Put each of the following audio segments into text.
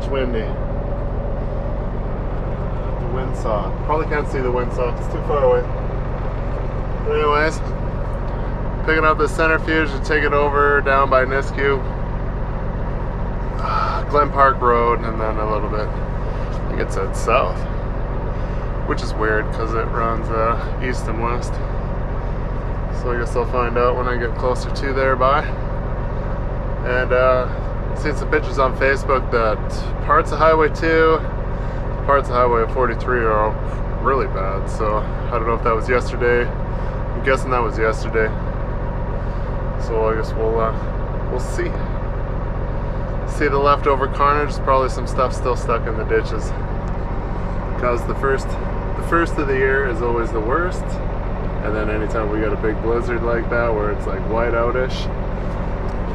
much windy. The windsock. Probably can't see the windsock, it's too far away. But anyways, picking up the centrifuge to take it over down by Nisku, Glen Park Road, and then a little bit, I think it's at south, which is weird because it runs east and west. So I guess I'll find out when I get closer to there by. And seen some pictures on Facebook that parts of Highway 2, parts of Highway 43 are really bad. So I don't know if that was yesterday. I'm guessing that was yesterday. So I guess we'll see. See the leftover carnage. Probably some stuff still stuck in the ditches. Because the first of the year is always the worst. And then anytime we get a big blizzard like that where it's like whiteout-ish,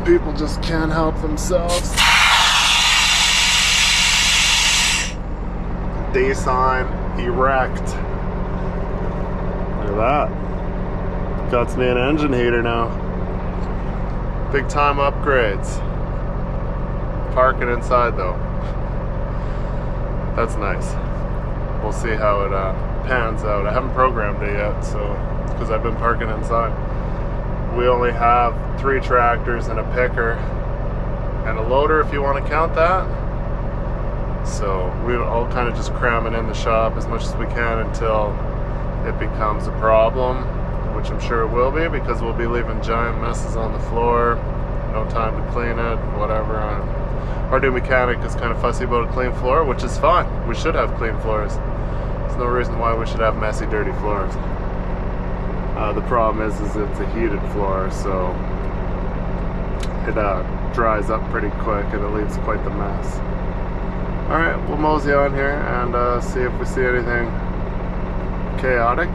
people just can't help themselves. Day sign erect. Look at that. Got me an engine heater now. Big time upgrades. Parking inside though. That's nice. We'll see how it pans out. I haven't programmed it yet, so because I've been parking inside. We only have 3 tractors and a picker and a loader, if you want to count that. So we're all kind of just cramming in the shop as much as we can until it becomes a problem, which I'm sure it will be, because we'll be leaving giant messes on the floor, no time to clean it, whatever. Our new mechanic is kind of fussy about a clean floor, which is fine. We should have clean floors. There's no reason why we should have messy, dirty floors. The problem is it's a heated floor, so it dries up pretty quick and it leaves quite the mess. Alright, we'll mosey on here and see if we see anything chaotic.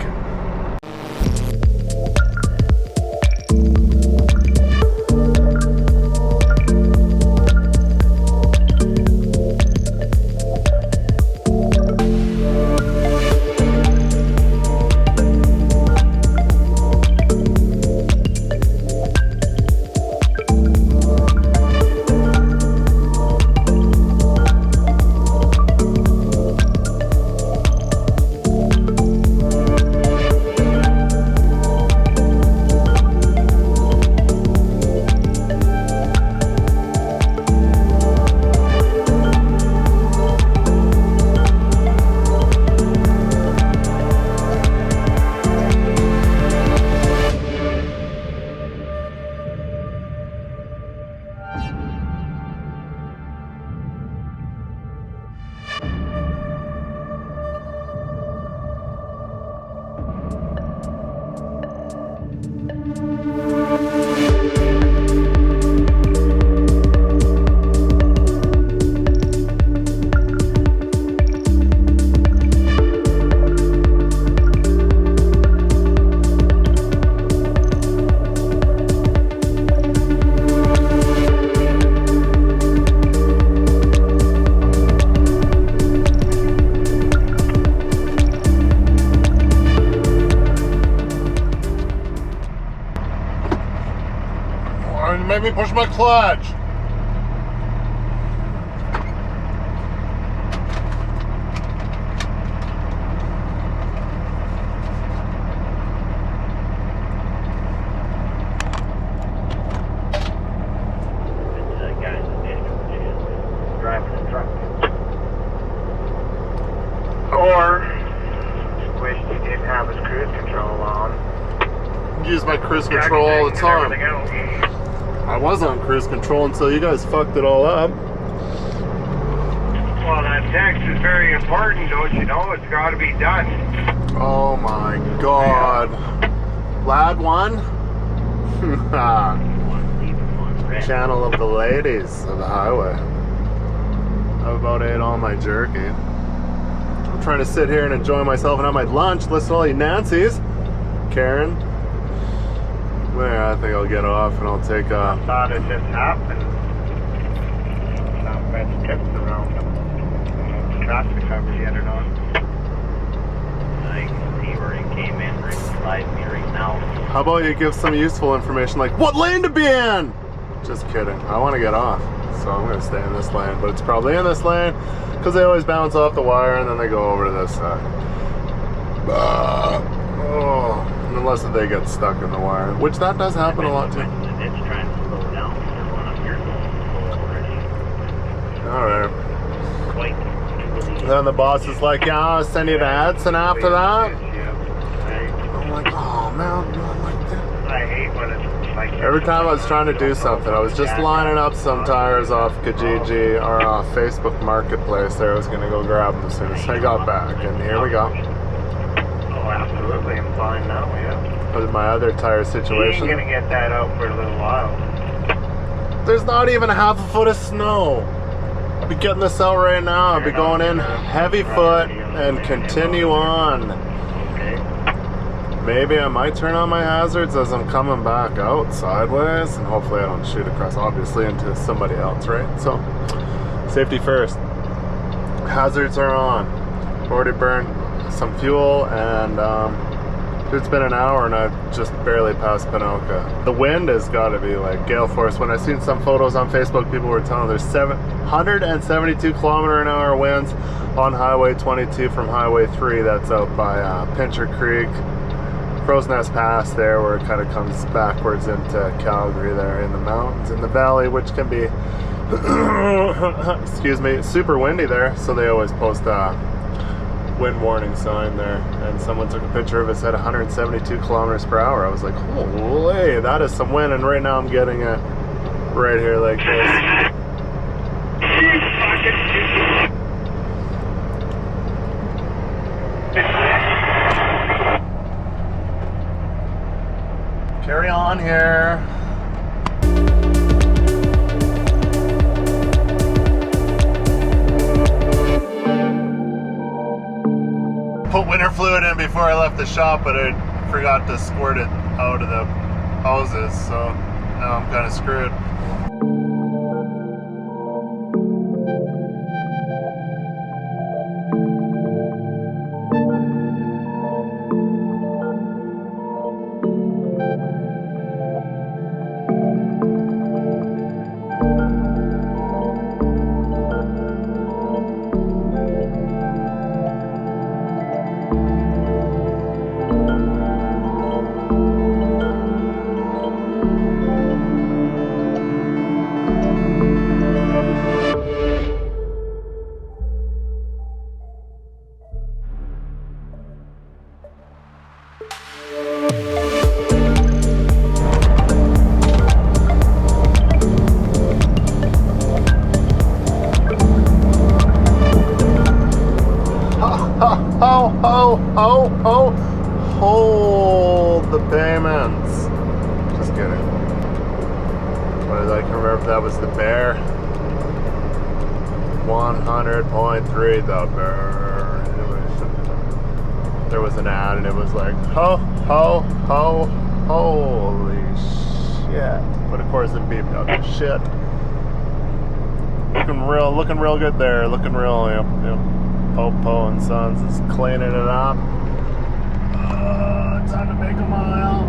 Make me push my clutch. Driving a truck. Or wish you didn't have his cruise control on. Use my cruise control all the time. I was on cruise control until you guys fucked it all up. Well, that text is very important, don't you know? It's got to be done. Oh my god. Lad one? Channel of the ladies of the highway. I've about ate all my jerky. I'm trying to sit here and enjoy myself and have my lunch, listen to all you Nancy's. Karen. Well, I think I'll get off and I'll take I thought it just happened. Not much tips around them. Traffic coverage yet or not. I can see where he came in right beside me right now. How about you give some useful information like what lane to be in? Just kidding. I want to get off. So I'm gonna stay in this lane, but it's probably in this lane because they always bounce off the wire and then they go over to this side. Oh, unless they get stuck in the wire, which that does happen a lot too. It's trying to slow down. There's one up here going slow already. All right. Quite easily. Then the boss is like, yeah, I'll send you to Edson after that. Yeah. I'm like, oh man, I hate when it's like... every time I was trying to do something, I was just lining up some tires off Kijiji or off Facebook Marketplace there. I was going to go grab them as soon as I got back, and here we go. Oh, absolutely. I'm fine now, yeah. With my other tire You ain't situation. gonna get that out for a little while. There's not even a half a foot of snow. I'll be getting this out right now. I'll be going in heavy foot and continue on. Okay. Maybe I might turn on my hazards as I'm coming back out sideways, and hopefully I don't shoot across, obviously, into somebody else, right? So, safety first. Hazards are on. Already burned some fuel, and it's been an hour and I've just barely passed Pinoca. The wind has got to be like gale force. When I've seen some photos on Facebook, people were telling there's 172 km/h winds on Highway 22 from Highway 3. That's out by Pincher Creek, Crow's Nest Pass there, where it kind of comes backwards into Calgary there in the mountains in the valley, which can be excuse me, super windy there. So they always post wind warning sign there, and someone took a picture of it, said 172 km/h. I was like, holy, that is some wind, and right now I'm getting it right here like this. Carry on here. Put winter fluid in before I left the shop, but I forgot to squirt it out of the hoses, so now I'm kind of screwed. Hold the payments. Just kidding. What did I remember if that was the bear? 100.3 the bear. There was an ad and it was like, ho, ho, ho, holy shit. But of course it beeped out the shit. Looking real good there. Looking real, yep. Popo and Sons is cleaning it up. Time to make a mile.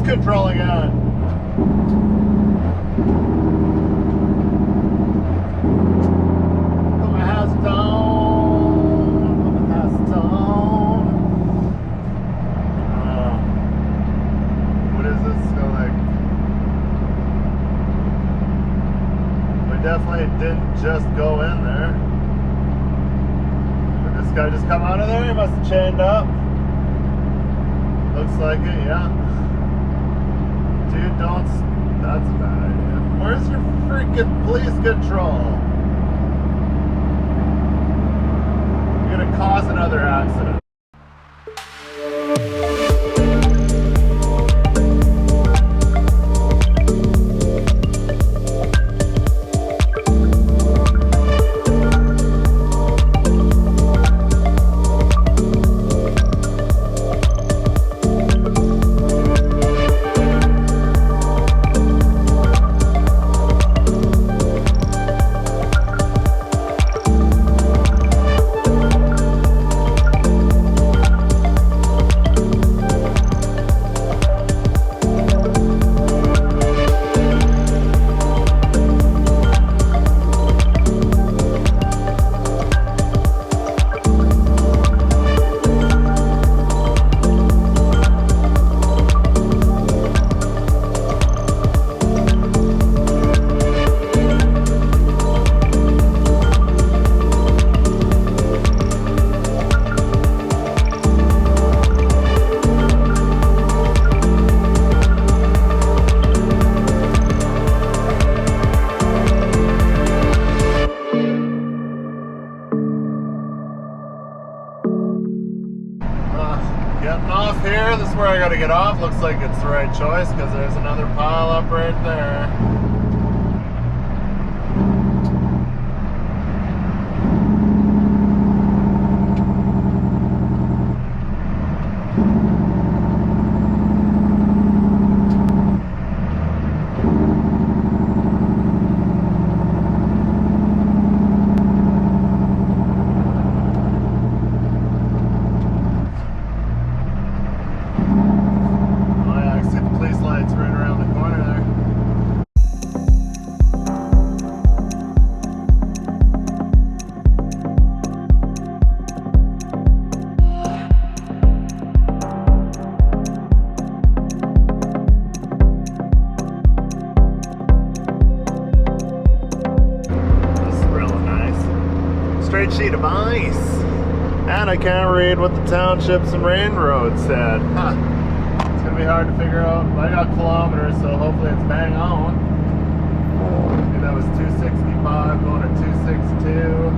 control again. Put my house down. Put my house down. What is this? So like, we definitely didn't just go in there. Did this guy just come out of there? He must have chained up. Looks like it, yeah. Dude, don't. That's a bad idea. Where's your freaking police control? You're gonna cause another accident. Getting off here, this is where I gotta get off. Looks like it's the right choice because there's another pile up right there. Straight sheet of ice. And I can't read what the townships and railroads said. Huh. It's gonna be hard to figure out. I got kilometers, so hopefully it's bang on. Maybe that was 265 going to 262.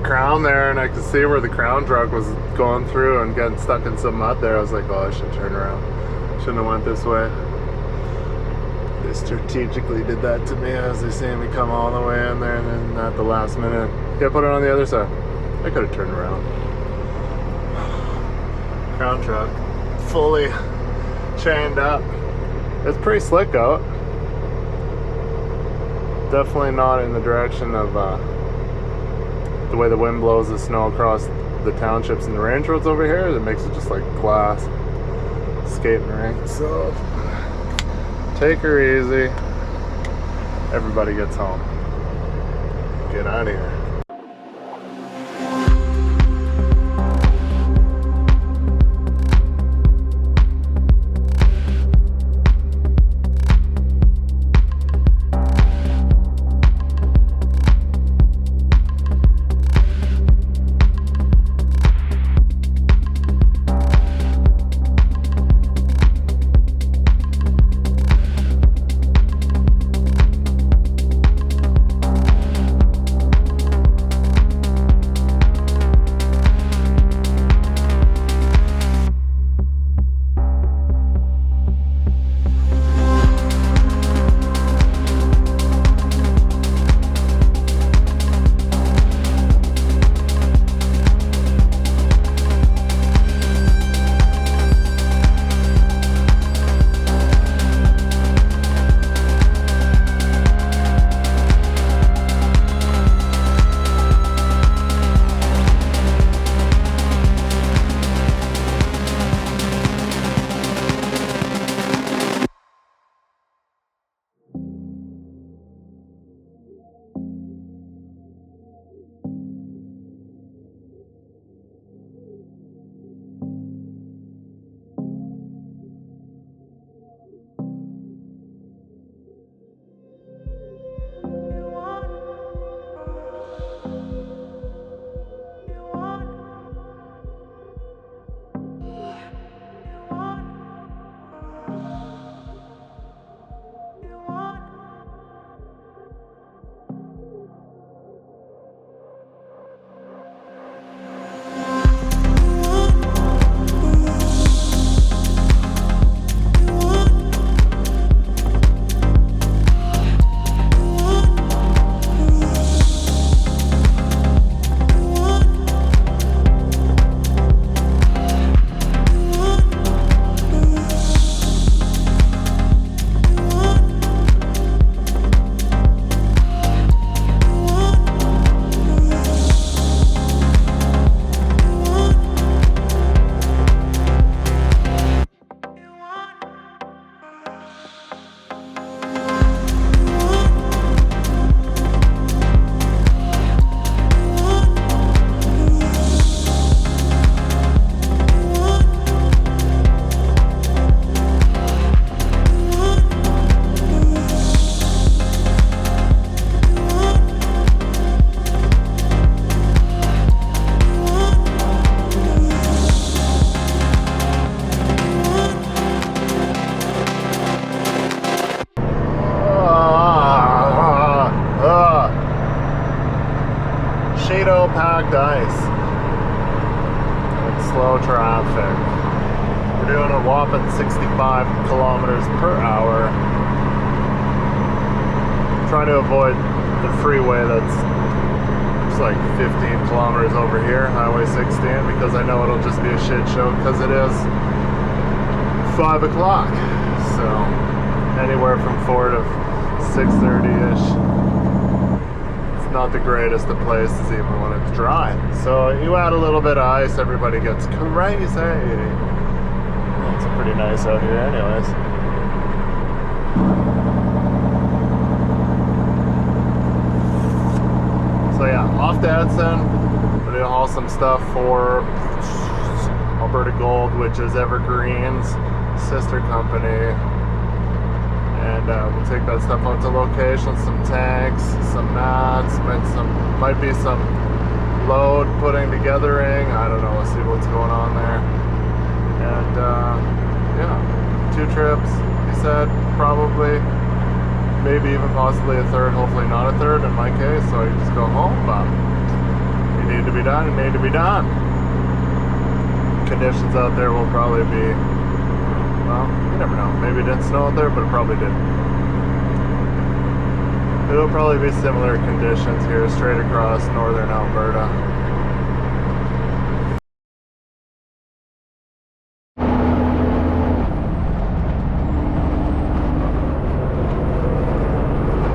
crown there, and I could see where the crown truck was going through and getting stuck in some mud there. I was like, oh, I should turn around. Shouldn't have went this way. They strategically did that to me as they see me come all the way in there, and then at the last minute, yeah, put it on the other side. I could have turned around. Crown truck, fully chained up. It's pretty slick out. Definitely not in the direction of the way the wind blows the snow across the townships and the range roads over here. It makes it just like glass skating rink. So take her easy. Everybody gets home. Get out of here. Packed ice and slow traffic. We're doing a whopping 65 kilometers per hour. Trying to avoid the freeway that's just like 15 kilometers over here, Highway 16, because I know it'll just be a shit show because it is 5 o'clock. So anywhere from 4 to 6:30-ish. Not the greatest of places even when it's dry. So you add a little bit of ice, everybody gets crazy. It's pretty nice out here anyways. So yeah, off to Edson. We're gonna haul some stuff for Alberta Gold, which is Evergreen's sister company. And we'll take that stuff out to location, some tanks, some mats, might be some load putting togethering. I don't know, we'll see what's going on there. And yeah, 2 trips, he said, probably, maybe even possibly a third, hopefully not a third in my case, so you just go home, but you need to be done need to be done. Conditions out there will probably be, well, you never know. Maybe it didn't snow out there, but it probably did. It'll probably be similar conditions here straight across northern Alberta.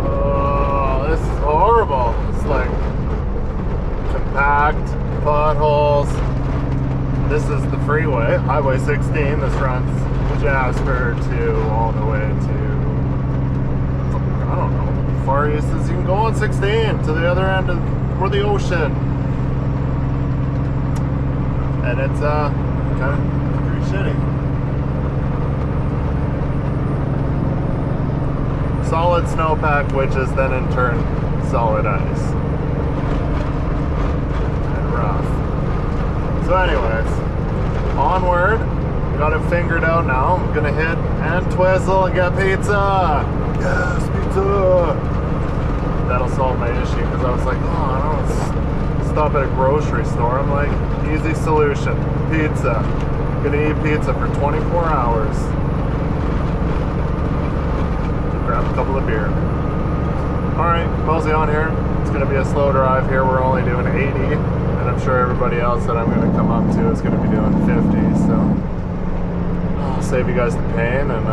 Oh, this is horrible. It's like compact, potholes. This is the freeway, Highway 16. This runs Jasper to all the way to, I don't know, far east as you can go on 16 to the other end of for the ocean. And it's kind of pretty shitty. Solid snowpack, which is then in turn solid ice. And rough. So anyways, onward. Got it fingered out now. I'm gonna hit and twizzle and get pizza. Yes, pizza. That'll solve my issue because I was like, oh, I don't stop at a grocery store. I'm like, easy solution, pizza. Gonna eat pizza for 24 hours. Grab a couple of beer. All right, mosey on here. It's gonna be a slow drive here. We're only doing 80, and I'm sure everybody else that I'm gonna come up to is gonna be doing 50. So I'll save you guys the pain and.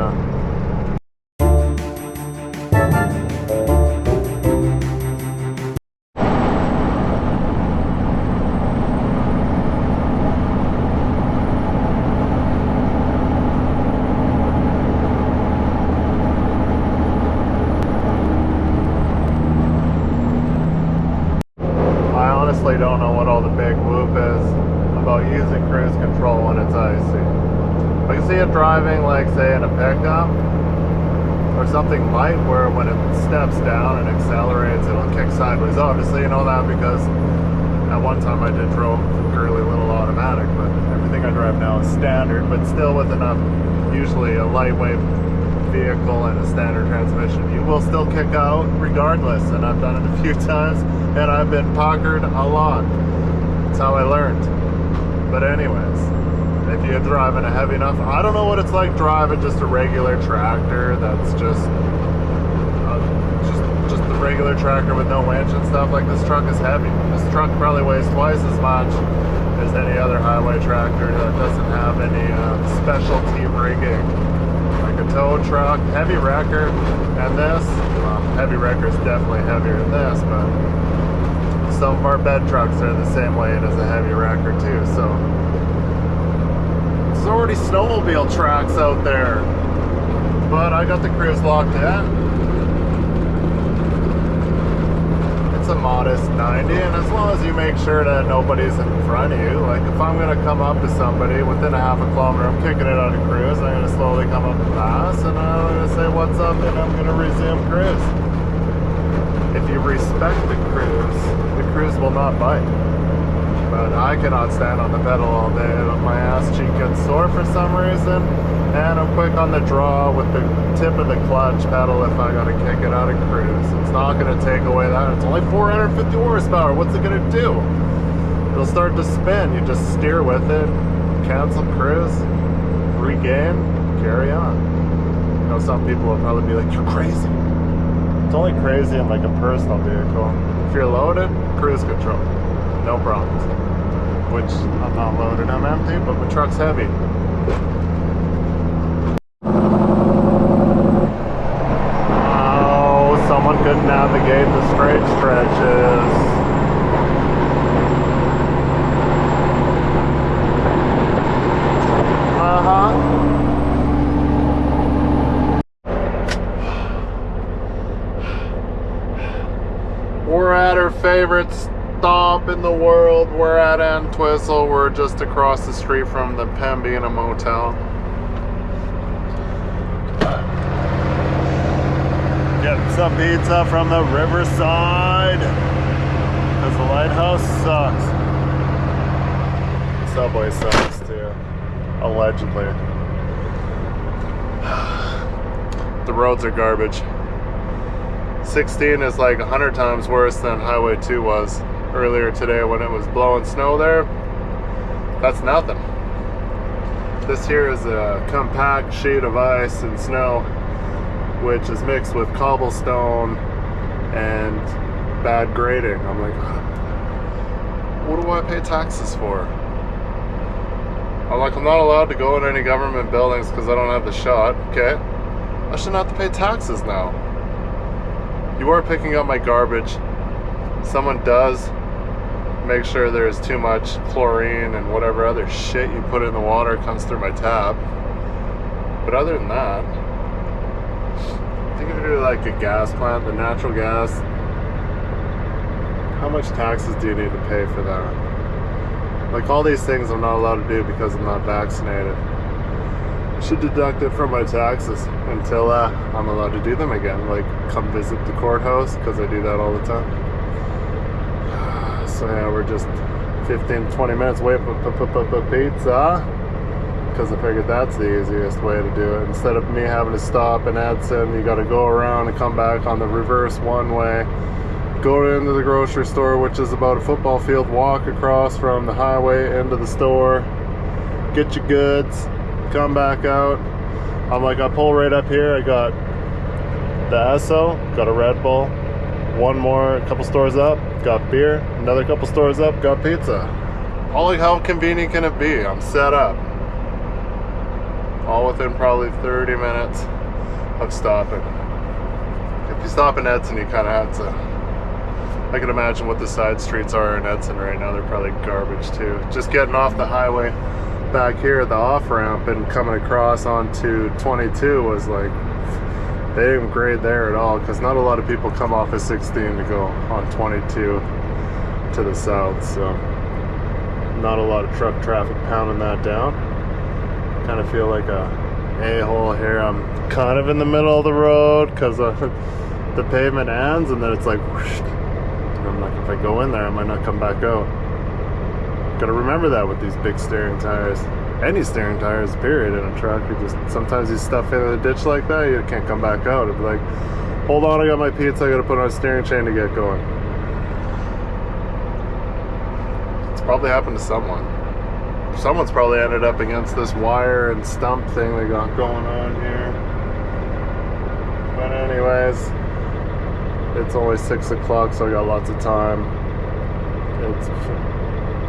Don't know what all the big whoop is about using cruise control when it's icy. I can see it driving like say in a pickup or something light where when it steps down and accelerates it'll kick sideways. Obviously you know that because at one time I did drove a girly little automatic, but everything I drive now is standard, but still with enough, usually a lightweight vehicle and a standard transmission, you will still kick out regardless, and I've done it a few times and I've been puckered a lot. That's how I learned. But anyways, if you're driving a heavy enough, I don't know what it's like driving just a regular tractor that's just the regular tractor with no winch and stuff. Like this truck is heavy. This truck probably weighs twice as much as any other highway tractor that doesn't have any specialty rigging. Like a tow truck, heavy wrecker, and this, well, heavy wrecker is definitely heavier than this, but some of our bed trucks are the same weight as a heavy wrecker too, so there's already snowmobile tracks out there, but I got the cruise locked in. It's a modest 90, and as long as you make sure that nobody's in front of you, like if I'm going to come up to somebody within a half a kilometer, I'm kicking it out of cruise, I'm going to slowly come up and pass, and I'm going to say what's up, and I'm going to resume cruise. If you respect the cruise will not bite. But I cannot stand on the pedal all day. My ass cheek gets sore for some reason, and I'm quick on the draw with the tip of the clutch pedal if I gotta kick it out of cruise. It's not gonna take away that. It's only 450 horsepower. What's it gonna do? It'll start to spin. You just steer with it, cancel cruise, regain, carry on. You know, some people will probably be like, you're crazy. It's only crazy in like a personal vehicle. If you're loaded, cruise control, no problems. Which I'm not loaded, I'm empty, but my truck's heavy. Oh, someone couldn't navigate the straight stretches. We're at our favorite stop in the world. We're at Entwistle. We're just across the street from the Pembina Motel. Getting some pizza from the Riverside because the lighthouse sucks. The subway sucks too, allegedly. The roads are garbage. 16 is like 100 times worse than Highway 2 was earlier today when it was blowing snow there, that's nothing. This here is a compact sheet of ice and snow, which is mixed with cobblestone and bad grading. I'm like, what do I pay taxes for? I'm like, I'm not allowed to go in any government buildings because I don't have the shot. Okay, I shouldn't have to pay taxes now. You are picking up my garbage. Someone does make sure there's too much chlorine and whatever other shit you put in the water comes through my tap. But other than that, I think if you do like a gas plant, the natural gas, how much taxes do you need to pay for that? Like all these things I'm not allowed to do because I'm not vaccinated. I should deduct it from my taxes until I'm allowed to do them again. Like come visit the courthouse, because I do that all the time. So yeah, we're just 15 to 20 minutes waiting for pizza, because I figured that's the easiest way to do it. Instead of me having to stop in Edson, you got to go around and come back on the reverse one way. Go into the grocery store, which is about a football field walk across from the highway into the store, get your goods, come back out. I'm like, I pull right up here, I got the Esso, got a Red Bull, one more, a couple stores up, got beer, another couple stores up, got pizza. All like, how convenient can it be? I'm set up. All within probably 30 minutes of stopping. If you stop in Edson, you kind of have to, I can imagine what the side streets are in Edson right now. They're probably garbage too. Just getting off the highway back here at the off-ramp and coming across onto 22 was like, they didn't grade there at all, because not a lot of people come off of 16 to go on 22 to the south, so not a lot of truck traffic pounding that down. Kind of feel like a a-hole here. I'm kind of in the middle of the road because the pavement ends and then it's like whoosh. And I'm like, if I go in there I might not come back out. Gotta remember that with these big steering tires, any steering tires period in a truck. You just, sometimes you stuff in a ditch like that, you can't come back out. It'd be like, hold on, I got my pizza, I gotta put on a steering chain to get going. It's probably happened to someone. Someone's probably ended up against this wire and stump thing they got going on here. But anyways, it's only 6 o'clock, so I got lots of time.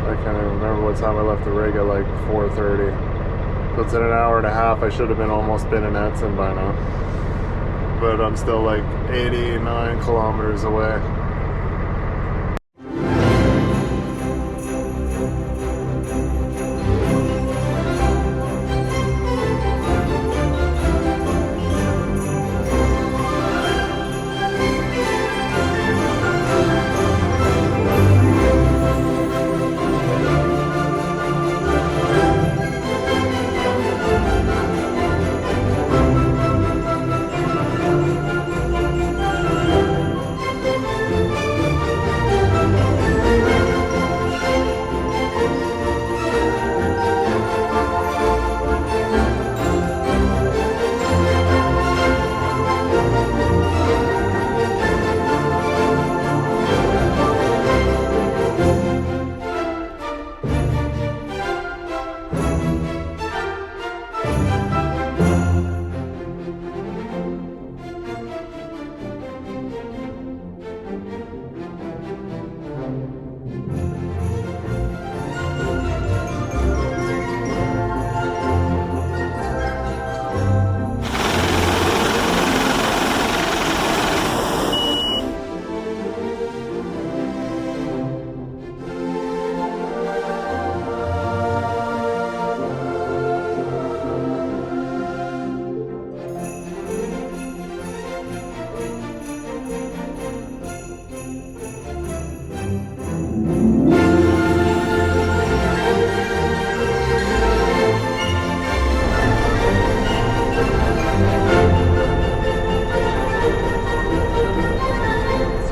I can't even remember what time I left the rig, at like 4:30. So it's in an hour and a half. I should have almost been in Edson by now. But I'm still like 89 kilometers away.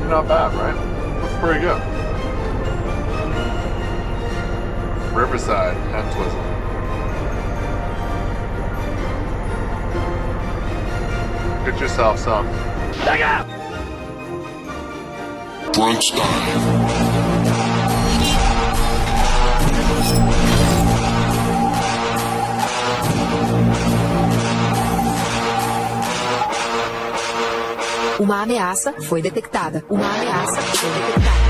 Not bad, right? That's pretty good. Riverside and Twizzle. Get yourself some. Brunch time. Uma ameaça foi detectada. Uma ameaça foi detectada.